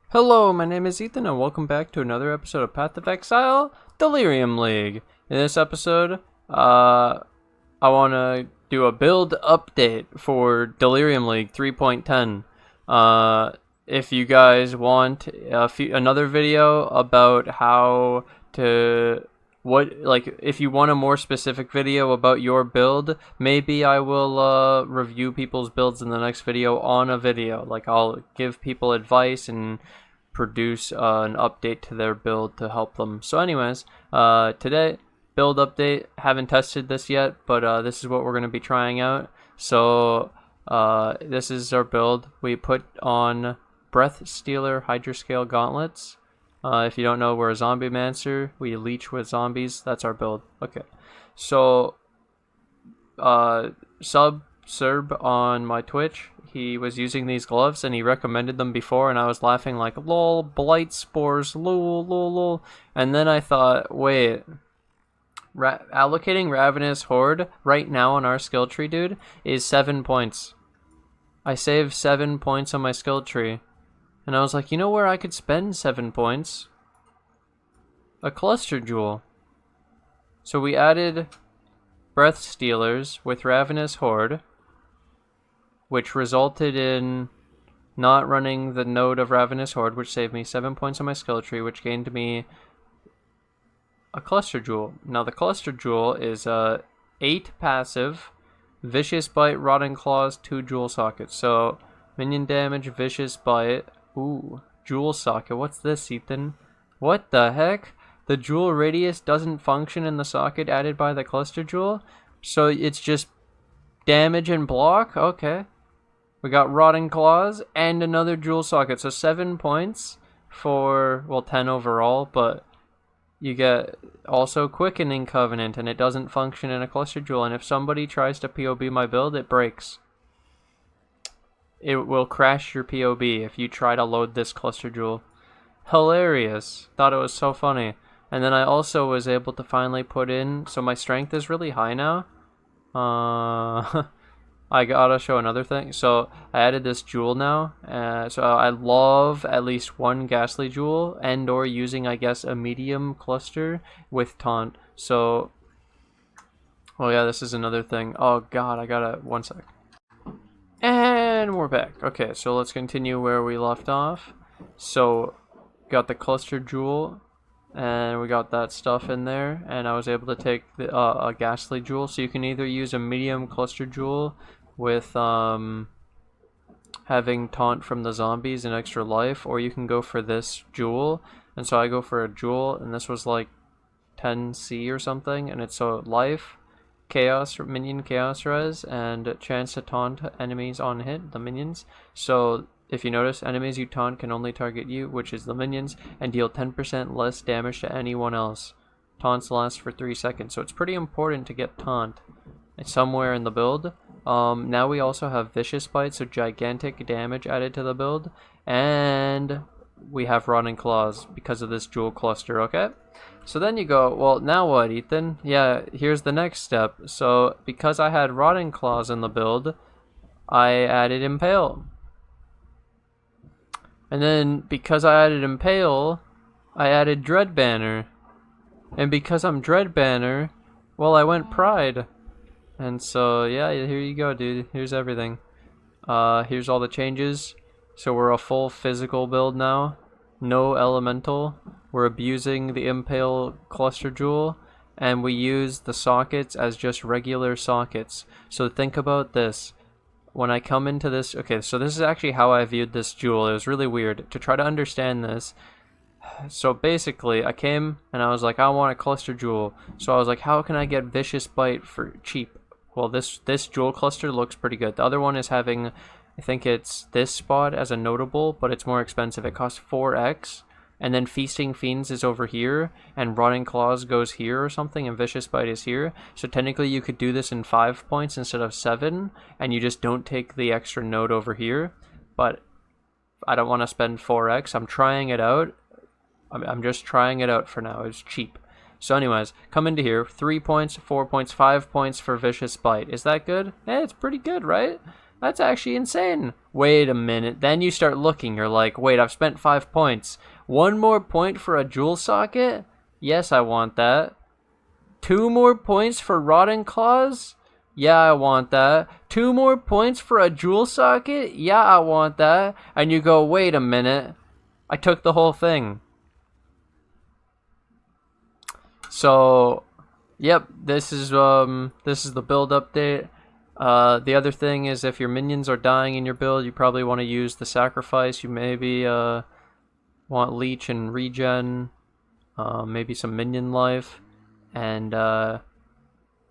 Hello, my name is Ethan, and welcome back to another episode of Path of Exile, Delirium League. In this episode, I want to do a build update for Delirium League 3.10. If you guys want another video about how to... if you want a more specific video about your build, maybe I will review people's builds in the next video on a video. Like, I'll give people advice and produce an update to their build to help them. So anyways, today, build update. Haven't tested this yet, but this is what we're going to be trying out. So this is our build. We put on Breath Stealer Hydrascale Gauntlets. If you don't know, we're a Zombiemancer. We leech with zombies. That's our build. Okay. So, Serb on my Twitch, he was using these gloves and he recommended them before, and I was laughing like, lol, blight spores, lol, lol, lol. And then I thought, wait, allocating Ravenous Horde right now on our skill tree, dude, is 7 points. I saved 7 points on my skill tree. And I was like, you know where I could spend 7 points? A Cluster Jewel. So we added Breath Stealers with Ravenous Horde, which resulted in not running the node of Ravenous Horde, which saved me 7 points on my skill tree, which gained me a Cluster Jewel. Now the Cluster Jewel is 8 passive, Vicious Bite, Rotting Claws, 2 Jewel Sockets. So minion damage, Vicious Bite. Ooh, Jewel Socket. What's this, Ethan? What the heck? The Jewel Radius doesn't function in the socket added by the Cluster Jewel? So it's just damage and block? Okay. We got Rotting Claws and another Jewel Socket. So 7 points for, well, 10 overall, but you get also Quickening Covenant, and it doesn't function in a Cluster Jewel. And if somebody tries to POB my build, it breaks. It will crash your POB if you try to load this Cluster Jewel. Hilarious. Thought it was so funny. And then I also was able to finally put in, so my strength is really high now. I gotta show another thing. So I added this jewel now. So I love at least one Ghastly Jewel, and or using, I guess, a medium cluster with taunt. So, oh yeah, this is another thing. Oh god, I gotta, 1 sec. And we're back. Okay, so let's continue where we left off. So, got the Cluster Jewel, and we got that stuff in there, and I was able to take the, a Ghastly Jewel. So you can either use a medium Cluster Jewel with having taunt from the zombies and extra life, or you can go for this jewel. And so I go for a jewel, and this was like 10C or something, and it's so life, chaos, minion chaos res, and chance to taunt enemies on hit, the minions. So if you notice, enemies you taunt can only target you, which is the minions, and deal 10% less damage to anyone else. Taunts last for 3 seconds, so it's pretty important to get taunt somewhere in the build. Now we also have Vicious Bite, so gigantic damage added to the build, and we have Rotting Claws because of this jewel cluster, okay? So then you go, well, now what, Ethan? Yeah, here's the next step. So, because I had Rotting Claws in the build, I added Impale. And then, because I added Impale, I added Dread Banner. And because I'm Dread Banner, well, I went Pride. And so, yeah, here you go, dude. Here's everything. Here's all the changes. So we're a full physical build now. No elemental. We're abusing the Impale Cluster Jewel, and we use the sockets as just regular sockets. So think about this. When I come into this, okay, so this is actually how I viewed this jewel. It was really weird to try to understand this. So basically, I came and I was like, I want a Cluster Jewel. So I was like, how can I get Vicious Bite for cheap? Well, this jewel cluster looks pretty good. The other one is having, I think it's this spot as a notable, but it's more expensive. It costs 4x. And then Feasting Fiends is over here, and Rotting Claws goes here or something, and Vicious Bite is here. So technically you could do this in 5 points instead of 7, and you just don't take the extra node over here. But I don't want to spend 4x. I'm trying it out. I'm just trying it out for now. It's cheap. So anyways, come into here. 3 points, 4 points, 5 points for Vicious Bite. Is that good? Eh, it's pretty good, right? That's actually insane. wait a minute. Then you start looking. You're like, wait, I've spent 5 points. 1 more point for a jewel socket? Yes, I want that. 2 more points for Rotting Claws? Yeah, I want that. 2 more points for a jewel socket? Yeah, I want that. And you go, wait a minute. I took the whole thing. So, yep, this is the build update. The other thing is if your minions are dying in your build, you probably want to use the sacrifice. You maybe want leech and regen, maybe some minion life, and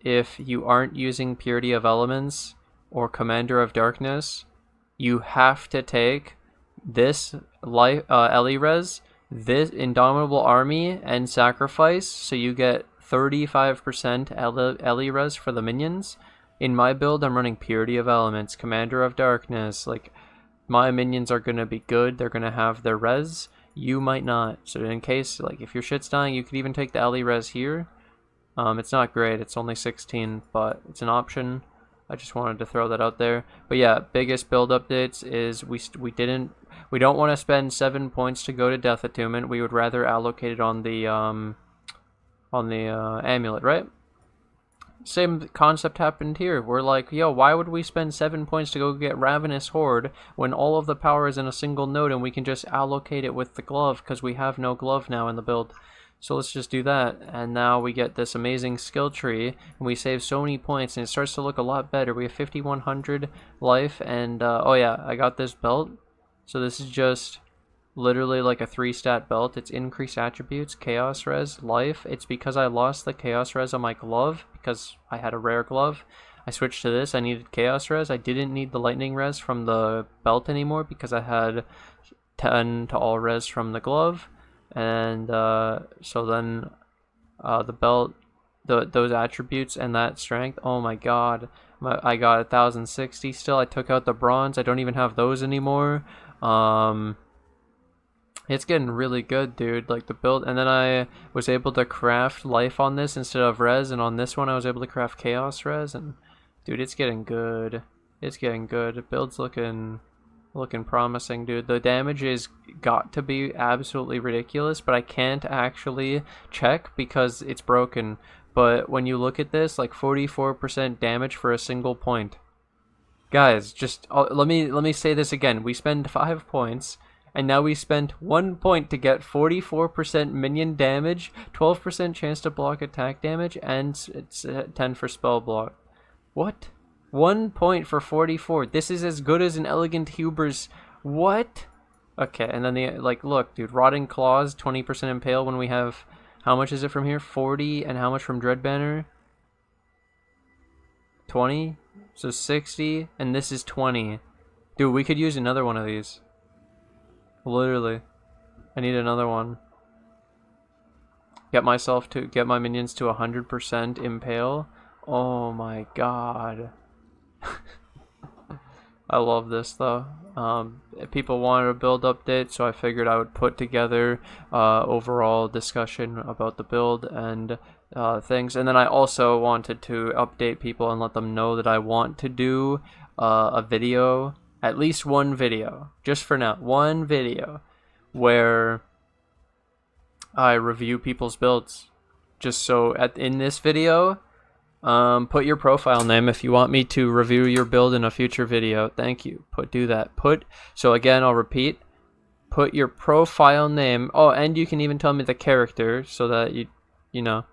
if you aren't using Purity of Elements or Commander of Darkness, you have to take this life Ellie Res, this Indomitable Army, and Sacrifice, so you get 35% Ellie Res for the minions. In my build, I'm running Purity of Elements, Commander of Darkness. Like, my minions are going to be good. They're going to have their res. You might not. So in case, like, if your shit's dying, you could even take the Ellie res here. It's not great. It's only 16, but it's an option. I just wanted to throw that out there. But yeah, biggest build updates is we don't want to spend 7 points to go to Death Attunement. We would rather allocate it on the amulet, right? Same concept happened here. We're like, yo, why would we spend 7 points to go get Ravenous Horde when all of the power is in a single node and we can just allocate it with the glove because we have no glove now in the build. So let's just do that. And now we get this amazing skill tree and we save so many points and it starts to look a lot better. We have 5100 life and oh yeah, I got this belt. So this is just literally like a 3-stat belt. It's increased attributes, chaos res, life. It's because I lost the chaos res on my glove because I had a rare glove. I switched to this. I needed chaos res. I didn't need the lightning res from the belt anymore because I had 10 to all res from the glove. And so then the belt, those attributes and that strength, oh my god, I got 1060 still. I took out the bronze. I don't even have those anymore. It's getting really good, dude, like the build. And then I was able to craft life on this instead of res, and on this one I was able to craft chaos res, and dude, it's getting good. It's getting good. The build's looking promising, dude. The damage is got to be absolutely ridiculous, but I can't actually check because it's broken. But when you look at this, like 44% damage for a single point. Guys, just let me say this again. We spend 5 points. And now we spent 1 point to get 44% minion damage, 12% chance to block attack damage, and it's 10 for spell block. What? 1 point for 44. This is as good as an Elegant Huber's. What? Okay, and then look, dude, Rotting Claws, 20% Impale when we have, how much is it from here? 40, and how much from Dread Banner? 20? So 60, and this is 20. Dude, we could use another one of these. Literally. I need another one. Get my minions to 100% Impale. Oh my god. I love this though. People wanted a build update, so I figured I would put together overall discussion about the build and things. And then I also wanted to update people and let them know that I want to do a video, at least one video, just for now, one video where I review people's builds. Just so in this video, put your profile name if you want me to review your build in a future video. Thank you. Do that. So again, I'll repeat. Put your profile name. Oh, and you can even tell me the character so that you know.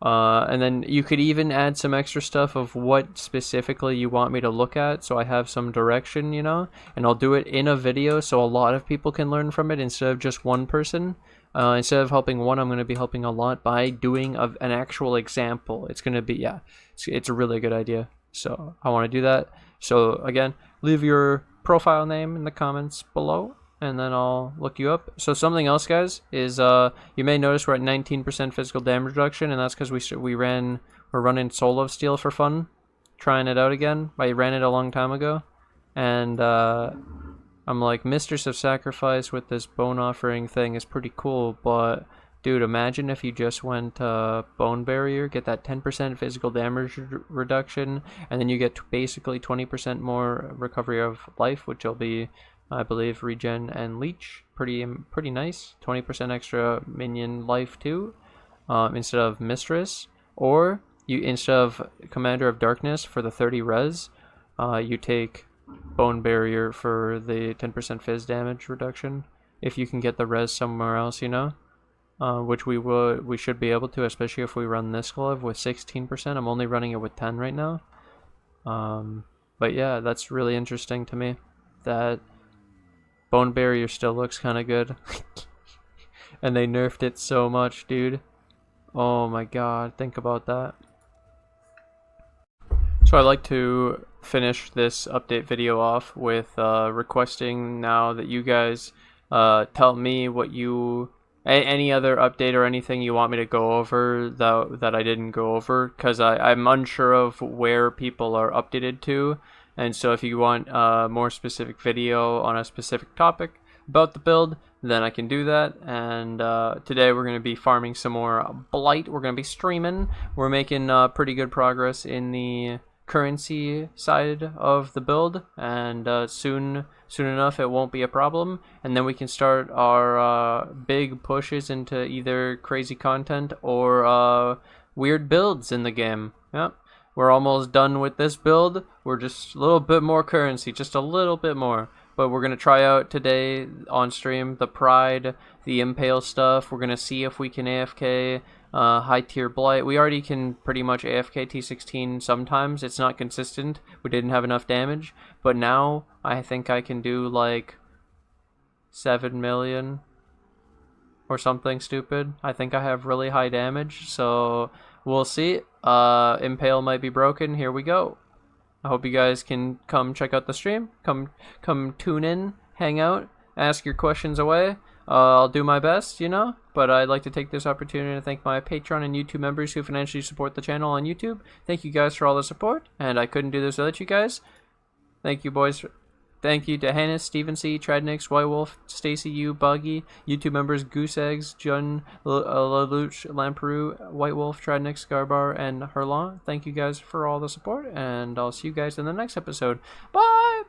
And then you could even add some extra stuff of what specifically you want me to look at, so I have some direction, you know, and I'll do it in a video so a lot of people can learn from it instead of just one person. Instead of helping one, I'm going to be helping a lot by doing an actual example. It's going to be, yeah, it's a really good idea. So I want to do that. So again, leave your profile name in the comments below, and then I'll look you up. So something else, guys, is you may notice we're at 19% physical damage reduction, and that's because we're running Soul of Steel for fun, trying it out again. I ran it a long time ago, and I'm like, Mistress of Sacrifice with this bone offering thing is pretty cool, but Dude, imagine if you just went Bone Barrier, get that 10% physical damage reduction, and then you get basically 20% more recovery of life, which will be, I believe, regen and leech. Pretty nice. 20% extra minion life too, instead of Mistress. Or you, instead of Commander of Darkness for the 30 res, you take Bone Barrier for the 10% phys damage reduction. If you can get the res somewhere else, you know. Which we should be able to, especially if we run this glove with 16%. I'm only running it with 10 right now. But yeah, that's really interesting to me. That Bone Barrier still looks kind of good. And they nerfed it so much, dude. Oh my god, think about that. So I'd like to finish this update video off with requesting now that you guys tell me what you... any other update or anything you want me to go over that I didn't go over, because I'm unsure of where people are updated to, and so if you want a more specific video on a specific topic about the build, then I can do that. And today we're going to be farming some more Blight. We're going to be streaming. We're making pretty good progress in the currency side of the build, and soon enough it won't be a problem, and then we can start our big pushes into either crazy content or weird builds in the game. Yep, we're almost done with this build. We're just a little bit more currency, just a little bit more, but we're gonna try out today on stream the Pride, the Impale stuff. We're gonna see if we can AFK high tier Blight. We already can pretty much AFK T16 sometimes. It's not consistent. We didn't have enough damage, but now I think I can do like 7 million or something stupid. I think I have really high damage, so we'll see. Impale might be broken. Here we go. I hope you guys can come check out the stream. Come tune in, hang out, ask your questions away. I'll do my best, you know, but I'd like to take this opportunity to thank my Patreon and YouTube members who financially support the channel on YouTube. Thank you guys for all the support, and I couldn't do this without you guys. Thank you, boys. Thank you to Hannes, Steven C, Tradnix, White Wolf, Stacy U, Buggy, YouTube members Goose Eggs, Jun, Lelouch, Lamperu, White Wolf, Tradnix, Garbar, and Herlan. Thank you guys for all the support, and I'll see you guys in the next episode. Bye!